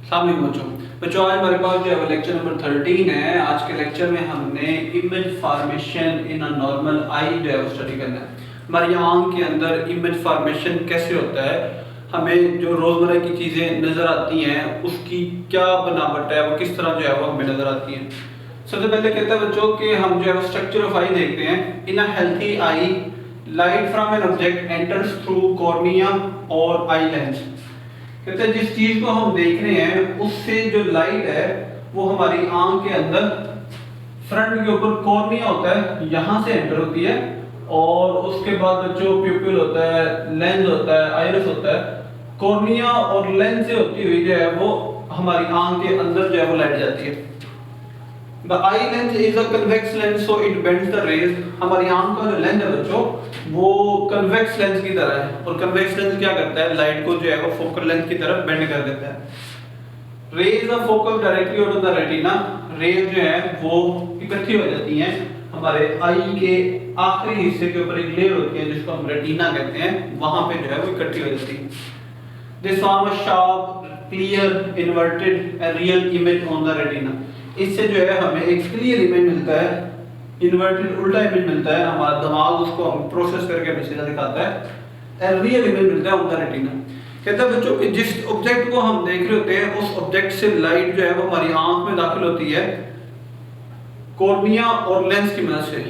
अस्सलाम वालेकुम बच्चों, आज हमारे पास जो है लेक्चर नंबर 13 है। आज के लेक्चर में हमने image formation in a normal eye जो है वो स्टडी करना है। हमारी आंख के अंदर इमेज फॉर्मेशन कैसे होता है, हमें जो रोज़मर्रा की चीज़ें नज़र आती हैं उसकी क्या बनावट है, वो किस तरह जो है वो हमें नज़र आती हैं। सबसे पहले कहता है बच्चों कि हम जो है वो स्ट्रक्चर ऑफ आई देखते हैं। In a healthy eye light from an object enters through cornea और आई लेंस। कहते हैं जिस चीज को हम देख रहे हैं उससे जो लाइट है वो हमारी आंख के अंदर फ्रंट के ऊपर कॉर्निया होता है, यहां से एंटर होती है और उसके बाद बच्चों प्यूपिल होता है, लेंस होता है, आइरिस होता है। कॉर्निया और लेंस से होती हुई जो है वो हमारी आंख के अंदर जो है वो लाइट जाती है। The eye lens is a convex lens, so it bends the rays. हमारी आंख का जो लेंस है बच्चों वो कन्वेक्स लेंस की तरह है, और कन्वेक्स लेंस क्या करता है, लाइट को जो है वो फोकल लेंथ की तरफ बेंड कर देता है। Rays of focal directly on the retina, rays जो है वो इकट्ठी हो जाती हैं हमारे आई के आखिरी हिस्से के ऊपर एक लेयर होती है जिसको हम रेटिना कहते हैं, वहां पे जो है वो इकट्ठी हो जाती है। This form a sharp, clear, inverted and real image on the retina. इससे जो है हमें एक क्लियर इमेज मिलता है, इन्वर्टेड उल्टा इमेज मिलता है, हमारा दिमाग उसको हम प्रोसेस करके हमें सीधा दिखाता है, एंड रियल इमेज मिलता है ऑन द रेटिना। कहता है बच्चों कि जिस ऑब्जेक्ट को हम देख रहे होते हैं उस ऑब्जेक्ट से लाइट जो है वो हमारी आंख में दाखिल होती है कॉर्निया और लेंस की मदद से।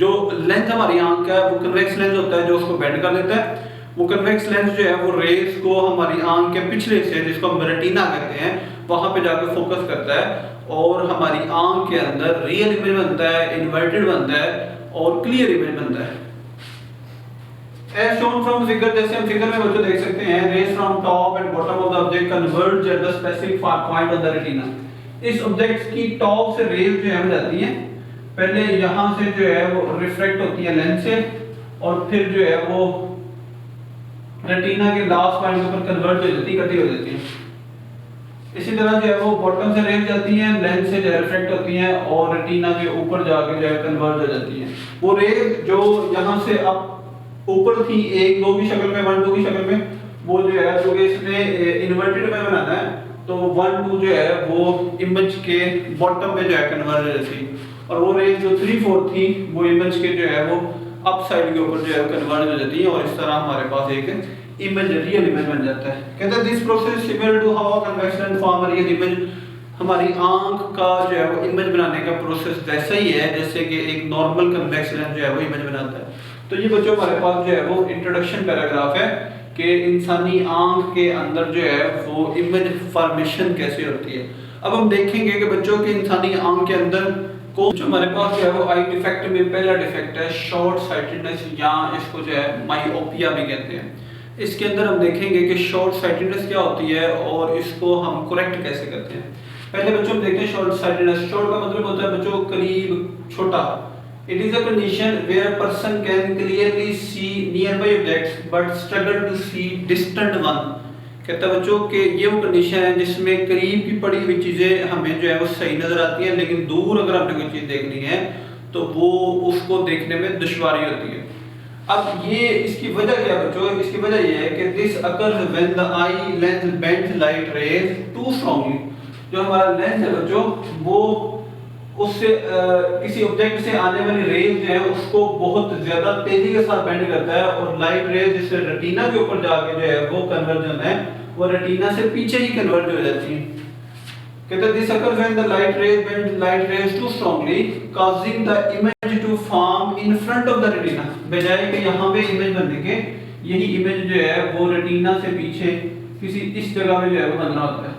जो लेंस हमारी आंख का है वो कन्वेक्स लेंस होता है जो उसको बेंड कर देता है। वो कन्वेक्स लेंस जो है वो रेज को हमारी आंख के पिछले हिस्से जिसको हम रेटिना कहते हैं वहां पे जाकर फोकस करता है और हमारी आंख के अंदर रियल इमेज बनता है, इन्वर्टेड बनता है और क्लियर इमेज बनता है। As shown from figure, जैसे हम फिगर में बच्चों देख सकते हैं, rays from top and bottom of the object converge at the specific point of the retina. इस ऑब्जेक्ट की टॉप से रेज जो है जाती हैं, पहले यहाँ से जो है वो रिफ्रैक्ट होती है लेंस से और फिर जो है वो रेटिना के लास्ट पॉइंट पर कन्वर्ज हो जाती है, इकट्ठी हो जाती है। इसी तरह जो है वो बॉटम से रेज जाती हैं, लेंस से जो रिफ्रैक्ट होती हैं और रेटिना के ऊपर जाके जो है कन्वर्ज हो जाती हैं। वो रेज जो यहाँ से अब ऊपर थी एक दो की शक्ल में, 1 2 की शक्ल में, वो जो है क्योंकि इसमें इन्वर्टेड में बनाना है तो 1 2 जो है वो इमेज के बॉटम में जो है कन्वर्ज हो जाती है, और वो रेज जो 3 4 थी वो इमेज के जो है वो अप साइड के ऊपर जो है कन्वर्ज हो जाती है और इस तरह हमारे पास एक इमेज रियल इमेज बन जाता है। कहते हैं this process similar to how convex lens form real image. हमारी आंख का जो है वो इमेज बनाने का प्रोसेस वैसा ही है जैसे कि एक नॉर्मल कन्वेक्स लेंस जो है वो इमेज बनाता है। तो ये बच्चों हमारे पास जो है वो इंट्रोडक्शन पैराग्राफ है कि इंसानी आंख के अंदर जो है वो इमेज फॉर्मेशन कैसे होती है। अब हम देखेंगे कि बच्चों की इंसानी आंख के अंदर को जो हमारे पास जो है वो आई डिफेक्ट में पहला डिफेक्ट है शॉर्ट साइटेडनेस, या इसको जो है मायोपिया भी कहते हैं। इसके अंदर हम देखेंगे कि शॉर्ट साइटेडनेस क्या होती है और इसको हम करेक्ट कैसे करते हैं। पहले बच्चों हम देखते हैं शॉर्ट साइटेडनेस। शॉर्ट का मतलब होता है बच्चों करीब, छोटा। It is a condition where a person can clearly see nearby objects but struggle to see distant one. कहता है बच्चों कि ये वो कंडीशन है जिसमें करीब की पड़ी हुई चीजें हमें जो है वो सही नजर आती है, लेकिन दूर अगर हमने कोई चीज देखनी है तो वो उसको देखने में दुश्वारी होती है। अब ये इसकी वजह क्या बच्चों, इसकी वजह ये है कि this occurs when the eye lens bends light rays too strongly. जो हमारा लेंस है बच्चों वो उससे किसी ऑब्जेक्ट से आने वाली रेज जो है उसको बहुत ज्यादा तेजी के साथ बेंड करता है और लाइट रेज जिससे रेटिना के ऊपर जाके जो है वो कन्वर्जन है वो रेटिना से पीछे ही कन्वर्ज हो जाती है। कहते हैं this occurs when the light rays bend light rays too strongly causing the image to form in front of the retina. बजाय कि यहां पे इमेज बनने के यही इमेज जो है वो रेटिना से पीछे किसी इस जगह पे जो है वो बनना होता है।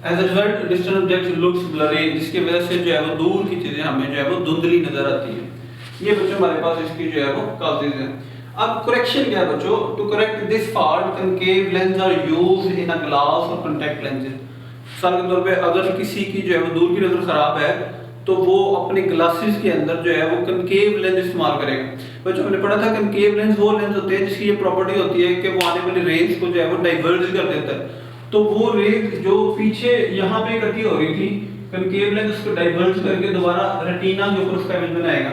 As a result, distant objects looks blurry, जिसकी वजह से जो है वो दूर की चीजें हमें जो है वो धुंधली नजर आती है। ये बच्चों हमारे पास इसकी जो है वो काजेज हैं। अब करेक्शन क्या है बच्चों, to correct this fault concave lens are used in a glass और कॉन्टैक्ट लेंसेज। मिसाल के तौर पे अगर किसी की जो है वो दूर की नजर खराब है तो वो अपने ग्लासेस के अंदर जो है वो कनकेव लेंस इस्तेमाल करेगा। बच्चों हमने पढ़ा था कनकेव लेंस वो लेंस होते हैं जिसकी ये प्रॉपर्टी होती है कि वो आने वाली रेज को जो है वो डाइवर्ज कर देता है। तो वो रेज जो पीछे यहाँ पे इकट्ठी हो रही थी कनकेव लेंस उसको डाइवर्ज करके दोबारा रेटिना के ऊपर उसका इमेज बनाएगा।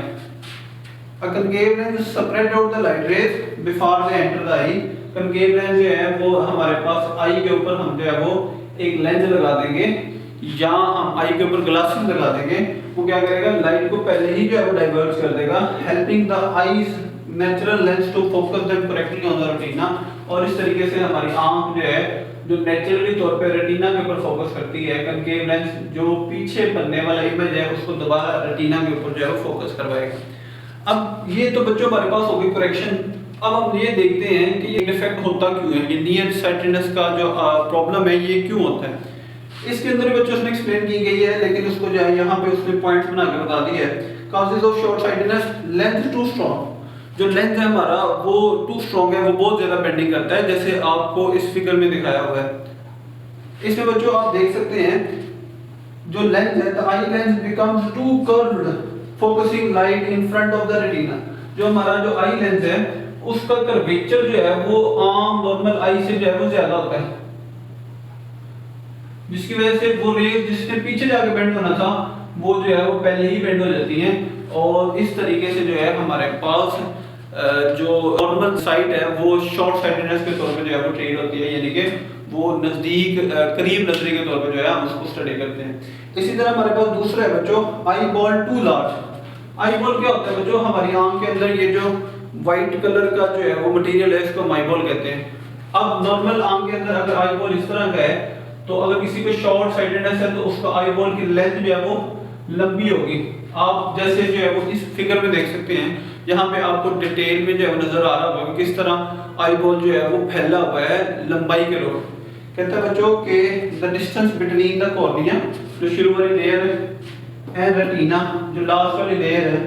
A concave lens spread out the light rays before they enter the eye. Concave lens जो है वो हमारे पास आई के ऊपर हम जो है वो एक लेंस लगा देंगे या हम आई के ऊपर ग्लासेस लगा देंगे। वो क्या करेगा, लाइट को पहले ही जो है वो डाइवर्ट कर देगा, helping the eye's natural lens to focus them correctly on the retina. और इस तरीके से हमारी आंख जो है जो नेचुरली तौर पे रेटिना के ऊपर फोकस करती है, कनकेव लेंस जो पीछे बनने वाला इमेज है उसको दोबारा रेटिना के ऊपर जो है वो फोकस करवाएगा। अब ये तो बच्चों हमारे पास होगी करेक्शन। अब हम ये देखते हैं कि ये डिफेक्ट होता क्यों है, ये नियर साइटेडनेस का जो प्रॉब्लम है ये क्यों होता है। इसके अंदर बच्चों उसने एक्सप्लेन की गई है, लेकिन उसको जो है यहाँ पे उसने पॉइंट्स बना के बता दिया है। Causes of short sightedness, lens too strong, जो लेंस है हमारा वो टू स्ट्रॉन्ग है, वो बहुत ज्यादा बेंडिंग करता है, जैसे आपको इस फिगर में दिखाया हुआ है। इसमें बच्चों आप देख सकते हैं जो लेंस है, the eye lens becomes too curved focusing light in front of the retina. जो हमारा जो आई लेंस है उसका कर्वेचर जो है वो आम नॉर्मल आई से जो है वो ज्यादा होता है, जिसकी वजह से वो रेज जिसने पीछे जाके बेंड होना था वो जो है वो पहले ही बेंड हो जाती हैं। और इस तरीके से जो है हमारे पास जो नॉर्मल साइट है वो शॉर्ट साइटेडनेस के तौर पे जो है वो ट्रीट होती है, यानी कि वो नजदीक करीब नजरी के तौर पे जो है हम उसको स्टडी करते हैं। इसी तरह हमारे पास दूसरा है बच्चों eyeball too large. Eyeball क्या होता है बच्चों, हमारी आंख के अंदर ये जो व्हाइट कलर का जो है वो मटेरियल है इसको हम आई बॉल कहते हैं। अब नॉर्मल आंख के अंदर अगर आई बॉल इस तरह का है तो अगर किसी को शॉर्ट साइटेडनेस है तो उसका आई बॉल की लेंथ जो है वो लंबी होगी। आप जैसे जो है वो इस फिगर में देख सकते हैं, यहाँ पे आपको डिटेल में जो है नजर आ रहा होगा किस तरह आई बॉल जो है वो फैला हुआ है लंबाई के रूप। कहता है बच्चों कि the distance between the cornea, जो शुरू वाली लेयर है, एंड रेटिना जो लास्ट वाली लेयर है,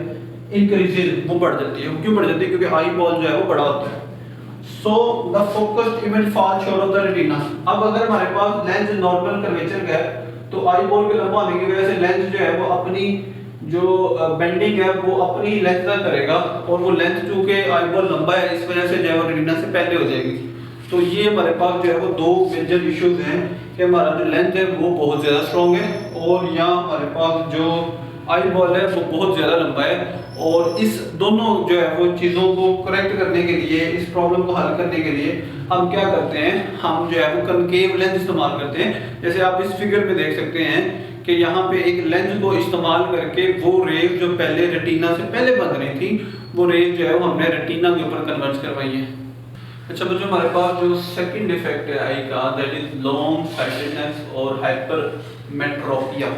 इंक्रीजेस, वो बढ़ जाती है। क्यों बढ़ जाती है? क्योंकि आई बॉल जो है वो बड़ा होता है। So the focused image falls short of the retina. अब अगर हमारे पास लेंस नॉर्मल कर्वेचर का है तो आई बॉल के लंबा होने की वजह से लेंस जो है वो अपनी जो बेंडिंग है वो अपनी लेंथ तक करेगा, और वो लेंथ चूंकि आई बॉल लंबा है इस वजह से जो है वो रेटिना से पहले हो जाएगी। तो ये हमारे पास जो है वो दो मेजर इश्यूज हैं कि हमारा जो लेंस है वो बहुत ज़्यादा स्ट्रॉन्ग है और यहाँ हमारे पास जो आई बॉल है वो बहुत ज़्यादा लंबा है। और इस दोनों जो है वो चीज़ों को करेक्ट करने के लिए, इस प्रॉब्लम को हल करने के लिए हम क्या करते हैं, हम जो है वो कनकेव लेंस इस्तेमाल करते हैं। जैसे आप इस फिगर में देख सकते हैं कि यहाँ पे एक लेंस को इस्तेमाल करके वो रेज जो पहले रेटिना से पहले बन रही थी वो रेज जो है वो हमने रेटिना के ऊपर कन्वर्ट करवाई है। अच्छा बच्चों, हमारे पास जो सेकंड डिफेक्ट है आई का, दैट इज लॉन्ग साइटेडनेस और हाइपरमेट्रोपिया।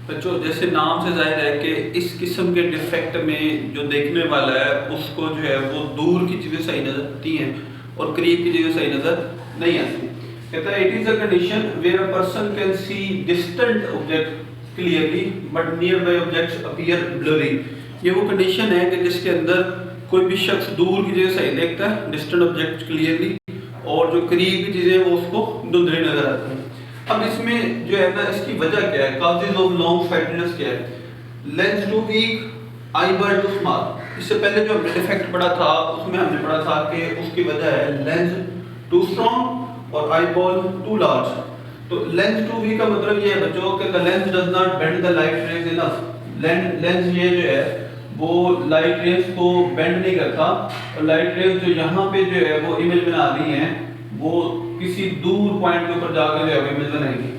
बच्चों जैसे नाम से जाहिर है कि इस किस्म के डिफेक्ट में जो देखने वाला है उसको जो है वो दूर की चीज़ें सही नजर आती हैं और करीब की चीज़ें सही नजर नहीं आती। कहता है it is a condition where a person can see distant object clearly but nearby objects appear blurry. ये वो कंडीशन है कि जिसके अंदर कोई भी शख्स दूर की चीज़ें सही देखता है, डिस्टेंट ऑब्जेक्ट क्लियरली, और जो करीब की चीज़ें वो उसको धुंधली नजर आती है। अब इसमें जो है ना इसकी वजह क्या है, कॉजेज ऑफ लॉन्ग साइटेडनेस क्या है? Lens too weak, eyeball too small. इससे पहले जो हमने डिफेक्ट पढ़ा था उसमें हमने पढ़ा था कि उसकी वजह है लेंस टू स्ट्रॉन्ग और आई बॉल टू लार्ज। तो लेंस टू वीक का मतलब ये है बच्चों कि the lens does not bend the light raise enough. Lens ये जो है वो लाइट रेज को बेंड नहीं करता, और लाइट रेज जो यहाँ पे जो है वो इमेज बना रही है वो किसी दूर पॉइंट के ऊपर जाकर जो है इमेज बनाएंगे।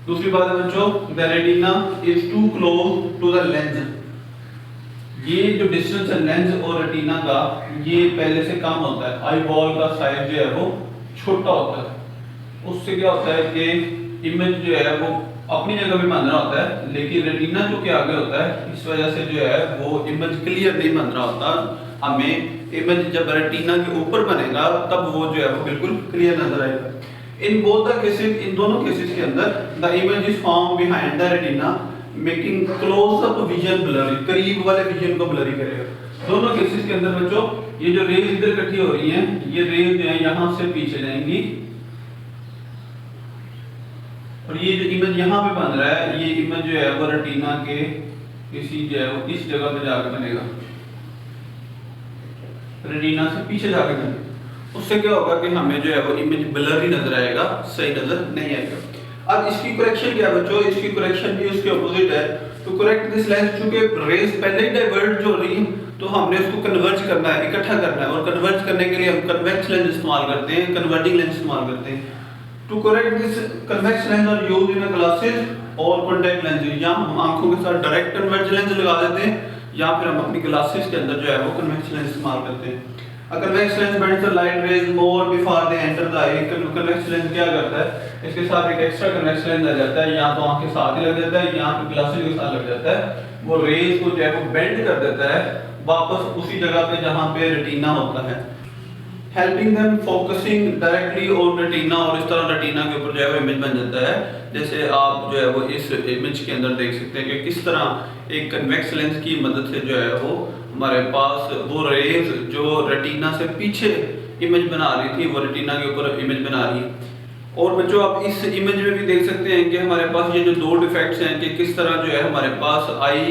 दूसरी बात है बच्चों, the retina is too close to the lens. ये जो डिस्टेंस है लेंस और रेटिना का ये पहले से कम होता है। आई बॉल का साइज जो है वो छोटा होता है, उससे क्या होता है कि इमेज जो है वो अपनी जगह पे बन रहा होता है, लेकिन रेटिना जो के आगे होता है इस वजह से जो है वो इमेज क्लियर नहीं बन रहा होता। हमें इमेज जब रेटिना के ऊपर बनेगा तब वो जो है वो बिल्कुल क्लियर नजर आएगा। इन बोथ द केसेस, इन दोनों केसेस के अंदर the image is form behind the retina making close up vision blurry, करीब वाले विजन को ब्लरी करेगा। दोनों केसेस के अंदर बच्चों ये जो रेज इधर इकट्ठी हो रही हैं, ये रेज जो है यहाँ से पीछे जाएंगी, और ये जो इमेज यहाँ पे बन रहा है ये इमेज जो है वो रेटिना के किसी जो है वो इस जगह पे जाकर बनेगा, रेटिना से पीछे जाकर बनेगा। उससे क्या होगा कि हमें जो है वो इमेज ब्लरी नजर आएगा, सही नजर नहीं आएगा। अब इसकी करेक्शन क्या है बच्चों? इसकी करेक्शन भी उसके ऑपोजिट है। टू करेक्ट दिस लेंस, चूंकि रेज पहले ही डाइवर्ज हो रही है तो हमने उसको कन्वर्ज करना है, इकट्ठा करना है, और कन्वर्ज करने के लिए हम कन्वेक्स लेंस इस्तेमाल करते हैं, कन्वर्जिंग लेंस इस्तेमाल करते हैं। To correct this convex lens are used in glasses और कॉन्टैक्ट लेंस, या हम आंखों के साथ डायरेक्ट कन्वर्ज लेंस लगा देते हैं या फिर हम अपनी ग्लासेस के अंदर जो है वो कन्वेक्स लेंस इस्तेमाल करते हैं। A convex lens bends the light rays more before they enter the eye। convex lens क्या करता है, इसके साथ एक एक्स्ट्रा convex lens आ जाता है, यहाँ तो आँख के साथ ही लग जाता है, यहाँ पे ग्लासेस के साथ लग जाता है, वो रेज को जो है वो बेंड कर देता है वापस उसी जगह पे जहाँ पे रेटिना होता है, helping them focusing directly on retina, और इस तरह रेटिना के ऊपर जो है वो इमेज बन जाता है। जैसे आप जो है वो इस इमेज के अंदर देख सकते हैं कि किस तरह एक कन्वेक्स लेंस की मदद से जो है वो हमारे पास वो रेज जो रेटिना से पीछे इमेज बना रही थी वो रेटिना के ऊपर इमेज बना रही है। और बच्चों आप इस इमेज में भी देख सकते हैं कि हमारे पास ये जो दो डिफेक्ट्स हैं कि किस तरह जो है हमारे पास आई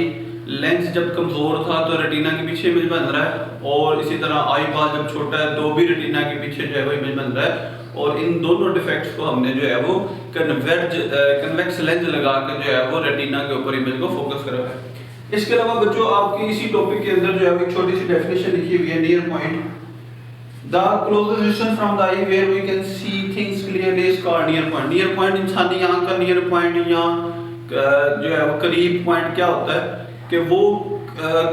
लेंस जब कमजोर था तो रेटिना के पीछे इमेज बन रहा है, और इसी तरह आई बाल जब छोटा है तो भी रेटिना के पीछे जो है वो इमेज बन रहा है। और इन दोनों डिफेक्ट्स को हमने जो है वो कन्वेक्स लेंस लगा के जो है वो रेटिना के ऊपर इमेज को फोकस करा है। इसके अलावा बच्चों आपकी इसी टॉपिक के अंदर जो है एक छोटी सी डेफिनेशन लिखी हुई है, near point, the closest distance from the eye where we can see things clearly is called near point. Near point इंसानी आंख का नियर पॉइंट या जो है वो करीब पॉइंट क्या होता है कि वो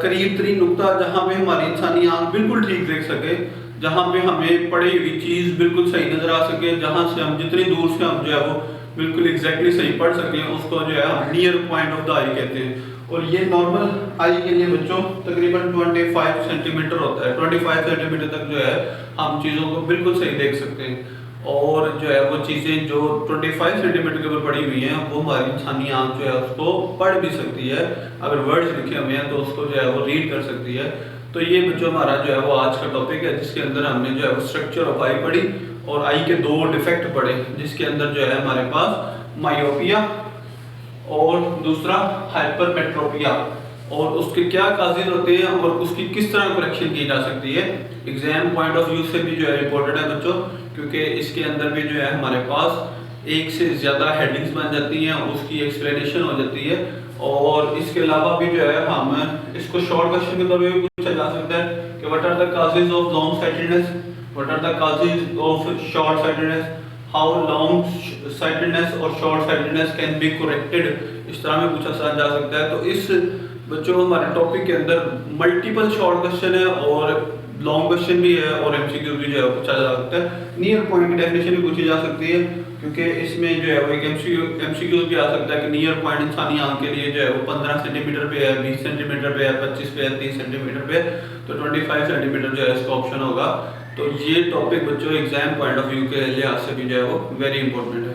करीब तरीन नुक्ता जहाँ पे हमारी इंसानी आंख बिल्कुल ठीक देख सके, जहाँ पे हमें पड़ी हुई चीज बिल्कुल सही नजर आ सके, जहाँ से हम जितनी दूर से हम जो है वो बिल्कुल एग्जैक्टली सही पढ़ सके, उसको जो है हम नियर पॉइंट ऑफ द आई कहते हैं। और ये नॉर्मल आई के लिए बच्चों तकरीबन 25 सेंटीमीटर होता है, 25 सेंटीमीटर तक जो है हम चीज़ों को बिल्कुल सही देख सकते हैं। और जो है वो चीज़ें जो 25 सेंटीमीटर के ऊपर पड़ी हुई हैं वो हमारी इंसानी आंख जो है उसको पढ़ भी सकती है, अगर वर्ड्स लिखे हुए हैं तो उसको जो है वो रीड कर सकती है। तो ये बच्चों हमारा जो है वो आज का टॉपिक है, जिसके अंदर हमने जो है वो स्ट्रक्चर ऑफ आई पढ़ी और आई के दो डिफेक्ट पढ़े, जिसके अंदर जो है हमारे पास मायोपिया और दूसरा हाइपरमेट्रोपिया, और उसके क्या काजेज होते हैं और उसकी किस तरह करेक्शन की जा सकती है। एग्जाम पॉइंट ऑफ व्यू से भी जो है इम्पोर्टेंट है बच्चों, क्योंकि इसके अंदर भी जो है हमारे पास एक से ज़्यादा हेडिंग्स बन जाती हैं, उसकी एक्सप्लेनेशन हो जाती है। और इसके अलावा भी जो है हम इसको शॉर्ट क्वेश्चन के तौर पर भी पूछा जा सकता है कि what are the causes of long sightedness, what are the causes of short sightedness, how long sightedness और short sightedness can be corrected, इस तरह में पूछा जा सकता है। तो इस बच्चों हमारे टॉपिक के अंदर मल्टीपल शॉर्ट क्वेश्चन है और लॉन्ग क्वेश्चन भी है और एमसीक्यू भी जो है पूछा जा सकता है। नियर पॉइंट की डेफिनेशन भी पूछी जा सकती है, क्योंकि इसमें जो है वो एक एमसीक्यू भी आ सकता है कि नियर पॉइंट इंसानी आंख के लिए जो है वो 15 सेंटीमीटर पे है, 20 सेंटीमीटर पे है, 25 पे है, 30 सेंटीमीटर पे है, तो 25 सेंटीमीटर जो है इसका ऑप्शन होगा। तो ये टॉपिक बच्चों एग्जाम पॉइंट ऑफ व्यू के लिहाज से भी जो है वो वेरी इंपॉर्टेंट है।